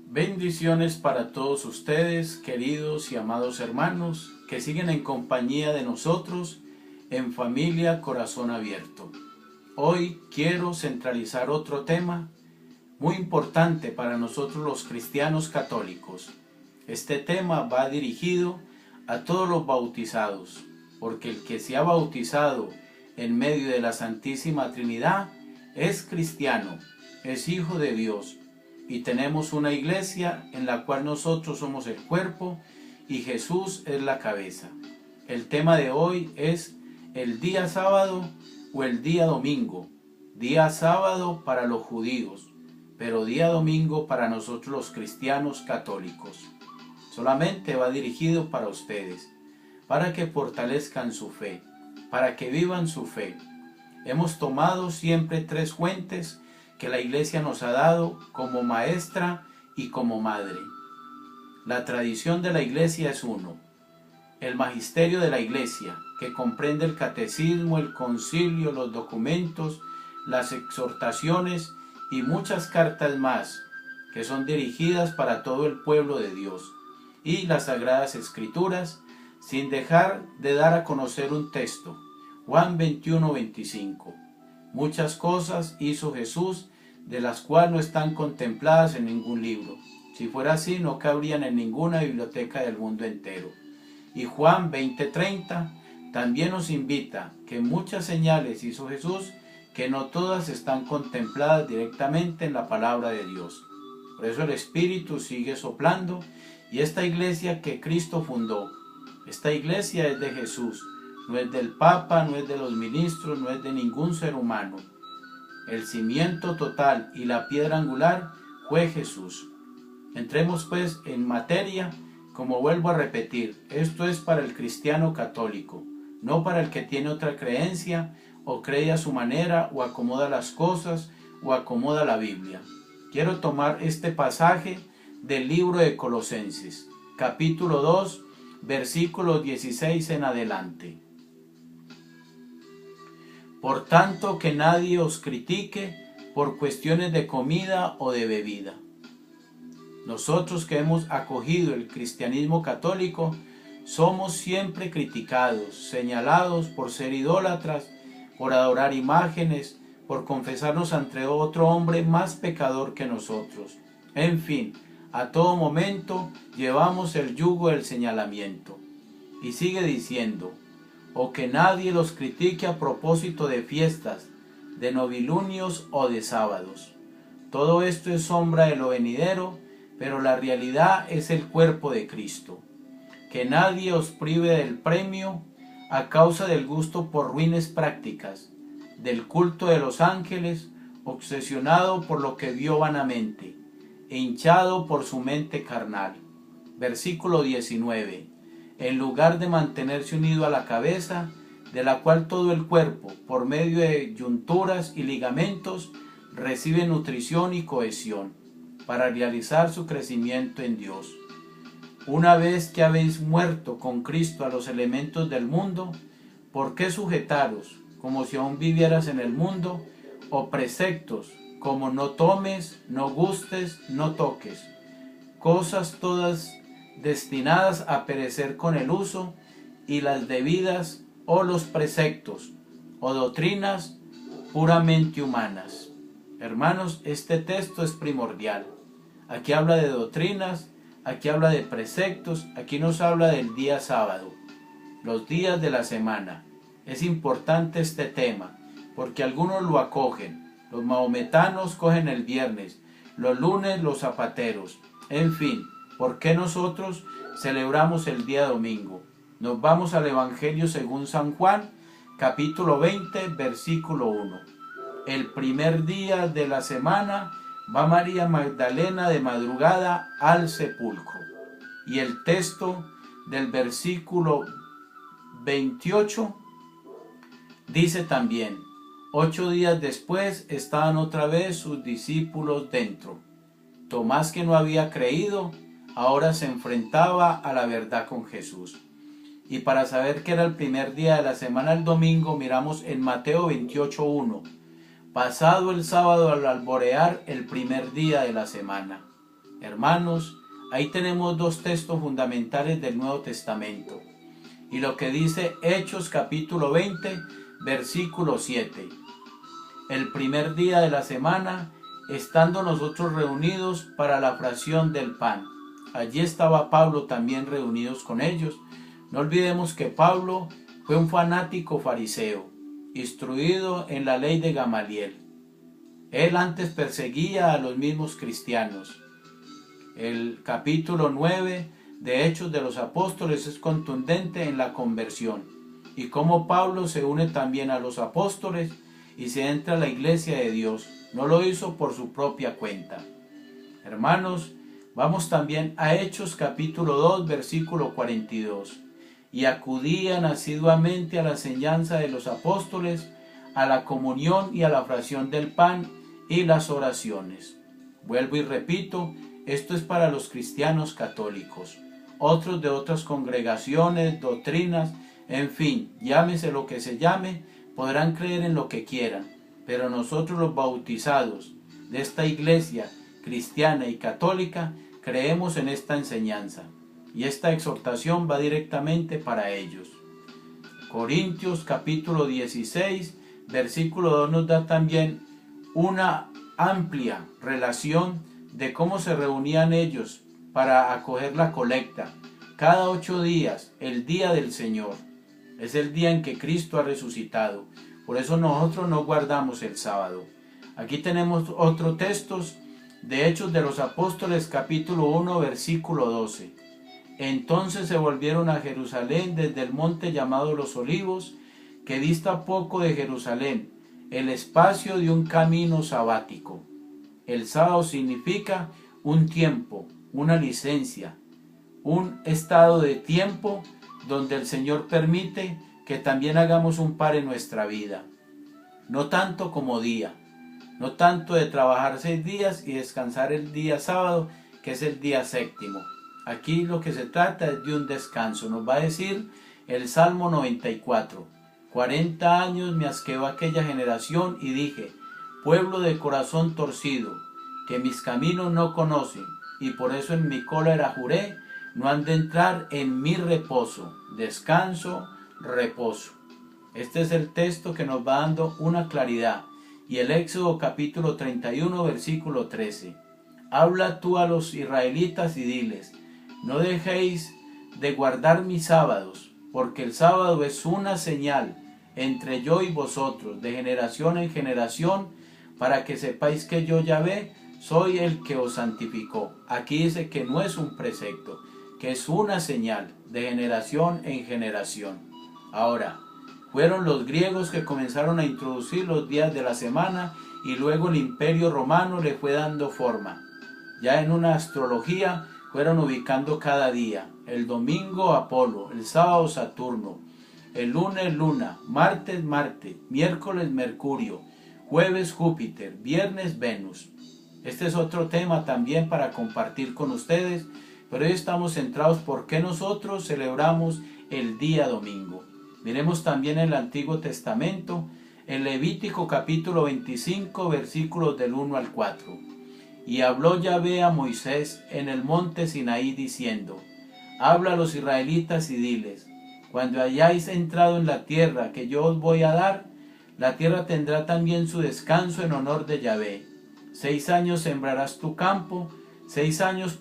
Bendiciones para todos ustedes, queridos y amados hermanos, que siguen en compañía de nosotros en Familia Corazón Abierto. Hoy quiero centralizar otro tema muy importante para nosotros los cristianos católicos. Este tema va dirigido a todos los bautizados, porque el que se ha bautizado en medio de la Santísima Trinidad es cristiano, es hijo de Dios. Y tenemos una iglesia en la cual nosotros somos el cuerpo y Jesús es la cabeza. El tema de hoy es el día sábado o el día domingo. Día sábado para los judíos, pero día domingo para nosotros los cristianos católicos. Solamente va dirigido para ustedes, para que fortalezcan su fe, para que vivan su fe. Hemos tomado siempre tres fuentes que la Iglesia nos ha dado como maestra y como madre. La tradición de la Iglesia es uno. El magisterio de la Iglesia, que comprende el catecismo, el concilio, los documentos, las exhortaciones y muchas cartas más, que son dirigidas para todo el pueblo de Dios, y las Sagradas Escrituras, sin dejar de dar a conocer un texto. Juan 21:25. Muchas cosas hizo Jesús de las cuales no están contempladas en ningún libro. Si fuera así, no cabrían en ninguna biblioteca del mundo entero. Y Juan 20:30 también nos invita que muchas señales hizo Jesús que no todas están contempladas directamente en la palabra de Dios. Por eso el Espíritu sigue soplando y esta iglesia que Cristo fundó, esta iglesia es de Jesús. No es del Papa, no es de los ministros, no es de ningún ser humano. El cimiento total y la piedra angular fue Jesús. Entremos pues en materia, como vuelvo a repetir, esto es para el cristiano católico, no para el que tiene otra creencia o cree a su manera o acomoda las cosas o acomoda la Biblia. Quiero tomar este pasaje del libro de Colosenses, capítulo 2, versículos 16 en adelante. Por tanto, que nadie os critique por cuestiones de comida o de bebida. Nosotros que hemos acogido el cristianismo católico, somos siempre criticados, señalados por ser idólatras, por adorar imágenes, por confesarnos ante otro hombre más pecador que nosotros. En fin, a todo momento llevamos el yugo del señalamiento. Y sigue diciendo, o que nadie los critique a propósito de fiestas, de novilunios o de sábados. Todo esto es sombra de lo venidero, pero la realidad es el cuerpo de Cristo. Que nadie os prive del premio a causa del gusto por ruines prácticas, del culto de los ángeles, obsesionado por lo que vio vanamente, e hinchado por su mente carnal. Versículo 19. En lugar de mantenerse unido a la cabeza, de la cual todo el cuerpo, por medio de yunturas y ligamentos, recibe nutrición y cohesión, para realizar su crecimiento en Dios. Una vez que habéis muerto con Cristo a los elementos del mundo, ¿por qué sujetaros, como si aún vivieras en el mundo, o preceptos, como no tomes, no gustes, no toques? Cosas todas destinadas a perecer con el uso, y las debidas o los preceptos o doctrinas puramente humanas. Hermanos, este texto es primordial. Aquí habla de doctrinas, aquí habla de preceptos, aquí nos habla del día sábado, los días de la semana. Es importante este tema, porque algunos lo acogen. Los mahometanos cogen el viernes, los lunes los zapateros, en fin. ¿Por qué nosotros celebramos el día domingo? Nos vamos al Evangelio según San Juan, capítulo 20, versículo 1. El primer día de la semana va María Magdalena de madrugada al sepulcro. Y el texto del versículo 28 dice también, 8 días después estaban otra vez sus discípulos dentro. Tomás, que no había creído, ahora se enfrentaba a la verdad con Jesús. Y para saber que era el primer día de la semana, el domingo, miramos en Mateo 28:1. Pasado el sábado al alborear, el primer día de la semana. Hermanos, ahí tenemos dos textos fundamentales del Nuevo Testamento. Y lo que dice Hechos capítulo 20, versículo 7. El primer día de la semana, estando nosotros reunidos para la fracción del pan. Allí estaba Pablo también reunidos con ellos. No olvidemos que Pablo fue un fanático fariseo, instruido en la ley de Gamaliel. Él antes perseguía a los mismos cristianos. El capítulo 9 de Hechos de los Apóstoles es contundente en la conversión y cómo Pablo se une también a los apóstoles y se entra a la iglesia de Dios. No lo hizo por su propia cuenta. Hermanos, vamos también a Hechos capítulo 2 versículo 42. Y acudían asiduamente a la enseñanza de los apóstoles, a la comunión y a la fracción del pan y las oraciones. Vuelvo y repito, esto es para los cristianos católicos. Otros de otras congregaciones, doctrinas, en fin, llámese lo que se llame, podrán creer en lo que quieran, pero nosotros los bautizados de esta iglesia cristiana y católica creemos en esta enseñanza y esta exhortación va directamente para ellos. Corintios capítulo 16 versículo 2 nos da también una amplia relación de cómo se reunían ellos para acoger la colecta. Cada 8 días, el día del Señor, es el día en que Cristo ha resucitado. Por eso nosotros no guardamos el sábado. Aquí tenemos otros textos de Hechos de los Apóstoles capítulo 1 versículo 12. Entonces se volvieron a Jerusalén desde el monte llamado Los Olivos, que dista poco de Jerusalén, el espacio de un camino sabático. El sábado significa un tiempo, una licencia, un estado de tiempo donde el Señor permite que también hagamos un par en nuestra vida. No tanto como día, no tanto de trabajar 6 días y descansar el día sábado, que es el día séptimo. Aquí lo que se trata es de un descanso. Nos va a decir el Salmo 94. 40 años me asqueó aquella generación y dije, pueblo de corazón torcido, que mis caminos no conocen, y por eso en mi cólera juré, no han de entrar en mi reposo. Descanso, reposo. Este es el texto que nos va dando una claridad. Y el Éxodo capítulo 31 versículo 13. Habla tú a los israelitas y diles, no dejéis de guardar mis sábados, porque el sábado es una señal entre yo y vosotros, de generación en generación, para que sepáis que yo, Yahvé, soy el que os santificó. Aquí dice que no es un precepto, que es una señal de generación en generación. Ahora, fueron los griegos que comenzaron a introducir los días de la semana y luego el Imperio Romano le fue dando forma. Ya en una astrología fueron ubicando cada día. El domingo Apolo, el sábado Saturno, el lunes Luna, martes Marte, miércoles Mercurio, jueves Júpiter, viernes Venus. Este es otro tema también para compartir con ustedes, pero hoy estamos centrados por qué nosotros celebramos el día domingo. Miremos también en el Antiguo Testamento, en Levítico capítulo 25, versículos del 1 al 4. Y habló Yahvé a Moisés en el monte Sinaí diciendo, habla a los israelitas y diles, cuando hayáis entrado en la tierra que yo os voy a dar, la tierra tendrá también su descanso en honor de Yahvé. 6 años sembrarás tu campo, 6 años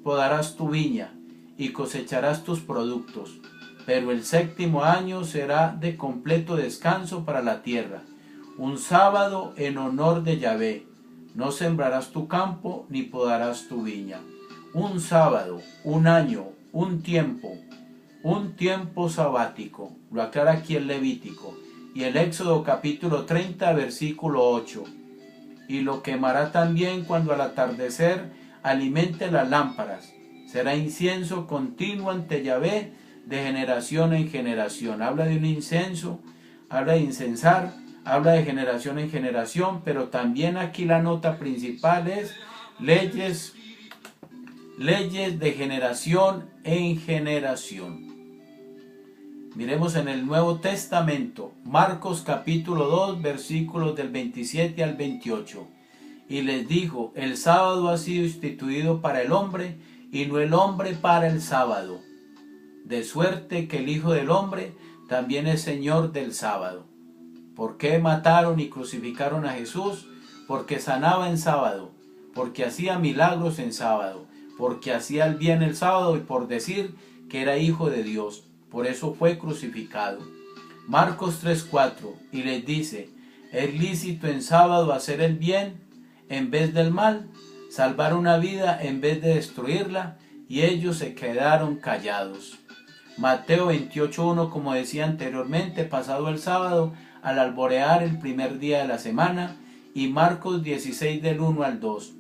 podarás tu viña y cosecharás tus productos. Pero el 7º año será de completo descanso para la tierra, un sábado en honor de Yahvé. No sembrarás tu campo ni podarás tu viña. Un sábado, un año, un tiempo sabático. Lo aclara aquí el Levítico. Y el Éxodo capítulo 30, versículo 8. Y lo quemará también cuando al atardecer alimente las lámparas. Será incienso continuo ante Yahvé de generación en generación. Habla de un incienso, habla de incensar, habla de generación en generación, pero también aquí la nota principal es leyes de generación en generación. Miremos en el Nuevo Testamento, Marcos capítulo 2, versículos del 27 al 28. y les dijo: el sábado ha sido instituido para el hombre, y no el hombre para el sábado. De suerte que el Hijo del Hombre también es Señor del sábado. ¿Por qué mataron y crucificaron a Jesús? Porque sanaba en sábado, porque hacía milagros en sábado, porque hacía el bien el sábado y por decir que era Hijo de Dios. Por eso fue crucificado. Marcos 3:4, y les dice: ¿es lícito en sábado hacer el bien en vez del mal, salvar una vida en vez de destruirla? Y ellos se quedaron callados. Mateo 28:1, como decía anteriormente, pasado el sábado, al alborear el primer día de la semana. Y Marcos 16 del 1 al 2.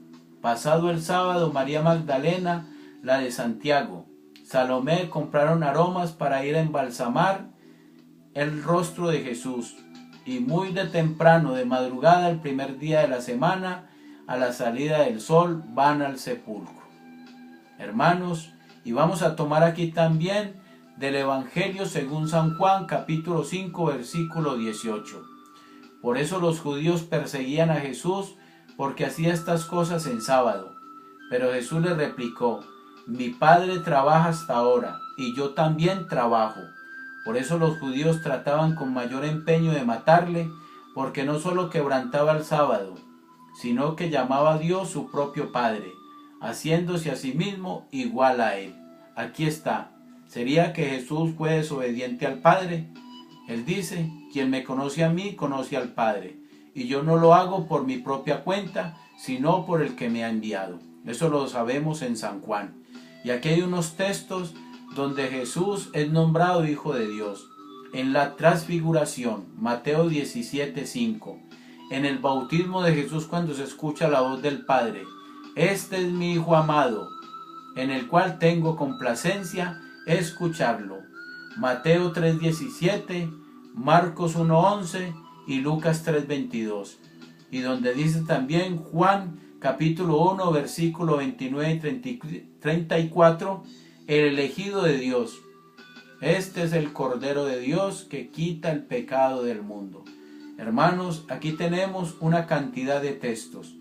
Pasado el sábado, María Magdalena, la de Santiago, Salomé compraron aromas para ir a embalsamar el rostro de Jesús. Y muy de temprano, de madrugada, el primer día de la semana, a la salida del sol, van al sepulcro. Hermanos, y vamos a tomar aquí también del Evangelio según San Juan, capítulo 5, versículo 18. Por eso los judíos perseguían a Jesús, porque hacía estas cosas en sábado. Pero Jesús les replicó: mi Padre trabaja hasta ahora, y yo también trabajo. Por eso los judíos trataban con mayor empeño de matarle, porque no solo quebrantaba el sábado, sino que llamaba a Dios su propio Padre, haciéndose a sí mismo igual a él. Aquí está. ¿Sería que Jesús fue desobediente al Padre? Él dice: quien me conoce a mí, conoce al Padre. Y yo no lo hago por mi propia cuenta, sino por el que me ha enviado. Eso lo sabemos en San Juan. Y aquí hay unos textos donde Jesús es nombrado Hijo de Dios. En la transfiguración, Mateo 17:5. En el bautismo de Jesús, cuando se escucha la voz del Padre: este es mi Hijo amado, en el cual tengo complacencia escucharlo. Mateo 3:17, Marcos 1:11 y Lucas 3:22. Y donde dice también Juan capítulo 1 versículo 29 y 34, el elegido de Dios. Este es el Cordero de Dios que quita el pecado del mundo. Hermanos, aquí tenemos una cantidad de textos.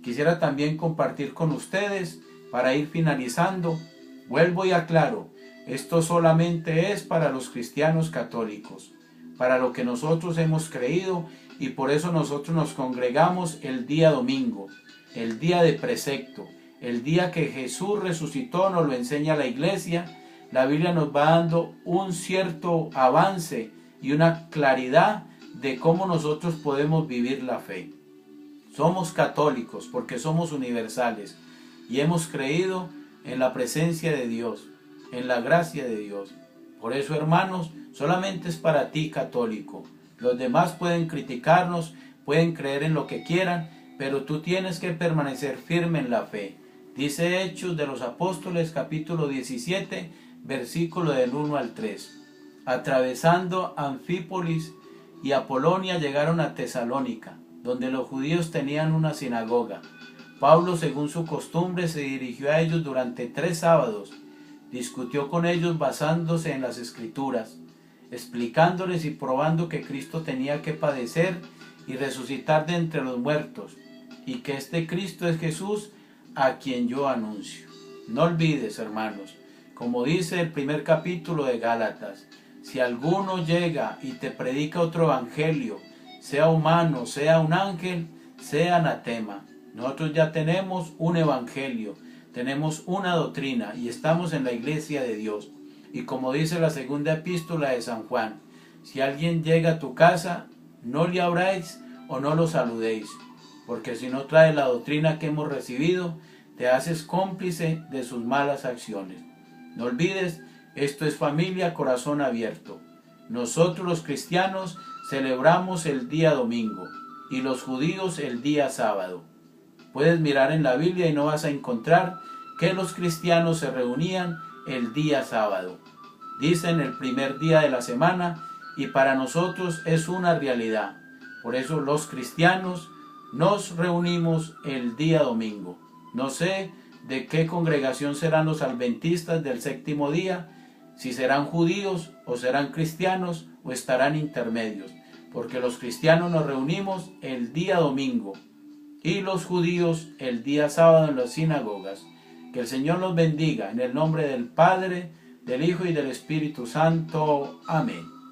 Quisiera también compartir con ustedes para ir finalizando. Vuelvo y aclaro, esto solamente es para los cristianos católicos, para lo que nosotros hemos creído, y por eso nosotros nos congregamos el día domingo, el día de precepto, el día que Jesús resucitó, nos lo enseña la iglesia. La Biblia nos va dando un cierto avance y una claridad de cómo nosotros podemos vivir la fe. Somos católicos porque somos universales y hemos creído en la presencia de Dios, en la gracia de Dios. Por eso, hermanos, solamente es para ti, católico. Los demás pueden criticarnos, pueden creer en lo que quieran, pero tú tienes que permanecer firme en la fe. Dice Hechos de los Apóstoles, capítulo 17, versículo del 1 al 3. Atravesando Anfípolis y Apolonia, llegaron a Tesalónica, donde los judíos tenían una sinagoga. Pablo, según su costumbre, se dirigió a ellos durante 3 sábados. Discutió con ellos basándose en las Escrituras, explicándoles y probando que Cristo tenía que padecer y resucitar de entre los muertos, y que este Cristo es Jesús a quien yo anuncio. No olvides, hermanos, como dice el primer capítulo de Gálatas: si alguno llega y te predica otro evangelio, sea humano, sea un ángel, sea anatema. Nosotros ya tenemos un evangelio, tenemos una doctrina y estamos en la iglesia de Dios. Y como dice la segunda epístola de San Juan: si alguien llega a tu casa, no le abráis o no lo saludéis, porque si no trae la doctrina que hemos recibido, te haces cómplice de sus malas acciones. No olvides, esto es Familia Corazón Abierto. Nosotros los cristianos celebramos el día domingo y los judíos el día sábado. Puedes mirar en la Biblia y no vas a encontrar que los cristianos se reunían el día sábado. Dicen el primer día de la semana, y para nosotros es una realidad. Por eso los cristianos nos reunimos el día domingo. No sé de qué congregación serán los adventistas del séptimo día, si serán judíos o serán cristianos o estarán intermedios, porque los cristianos nos reunimos el día domingo y los judíos el día sábado en las sinagogas. Que el Señor los bendiga en el nombre del Padre, del Hijo y del Espíritu Santo. Amén.